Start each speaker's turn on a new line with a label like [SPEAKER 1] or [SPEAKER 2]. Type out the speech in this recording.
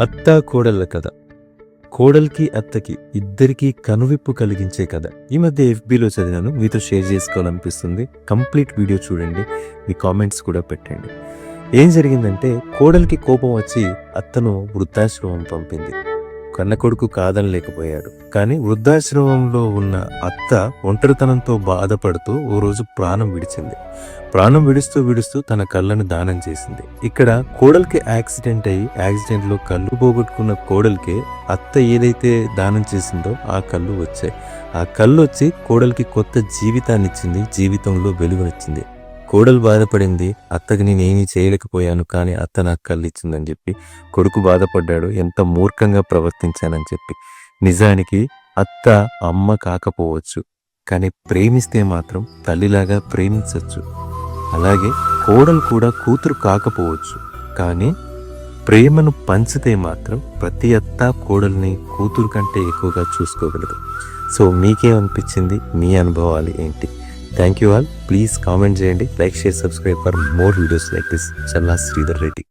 [SPEAKER 1] అత్త కోడళ్ళ కథ. కోడలికి అత్తకి ఇద్దరికీ కనువిప్పు కలిగించే కథ. ఈ మధ్య FBలో చదివాను, మీతో షేర్ చేసుకోవాలనిపిస్తుంది. కంప్లీట్ వీడియో చూడండి, మీ కామెంట్స్ కూడా పెట్టండి. ఏం జరిగిందంటే, కోడలికి కోపం వచ్చి అత్తను వృద్ధాశ్రమం పంపింది. కన్న కొడుకు కాదనలేకపోయాడు. కానీ వృద్ధాశ్రమంలో ఉన్న అత్త ఒంటరితనంతో బాధపడుతూ ఓ రోజు ప్రాణం విడిచింది. ప్రాణం విడుస్తూ తన కళ్ళను దానం చేసింది. ఇక్కడ కోడలికి యాక్సిడెంట్లో కళ్ళు పోగొట్టుకున్న కోడలికి అత్త ఏదైతే దానం చేసిందో ఆ కళ్ళు వచ్చాయి. ఆ కళ్ళు వచ్చి కోడలికి కొత్త జీవితాన్ని ఇచ్చింది, జీవితంలో వెలుగునిచ్చింది. కోడలు బాధపడింది, అత్తకి నేనేమీ చేయలేకపోయాను కానీ అత్త నాకు కళ్ళు ఇచ్చిందని చెప్పి. కొడుకు బాధపడ్డాడు, ఎంత మూర్ఖంగా ప్రవర్తించానని చెప్పి. నిజానికి అత్త అమ్మ కాకపోవచ్చు, కానీ ప్రేమిస్తే మాత్రం తల్లిలాగా ప్రేమించవచ్చు. అలాగే కోడలు కూడా కూతురు కాకపోవచ్చు, కానీ ప్రేమను పంచితే మాత్రం ప్రతి అత్త కోడల్ని కూతురు కంటే ఎక్కువగా చూసుకోగలదు. సో మీకేమనిపించింది? మీ అనుభవాలు ఏంటి? Thank you all. Please comment చేయండి, like, share, subscribe for more videos like this. Challa Sridhar Reddy.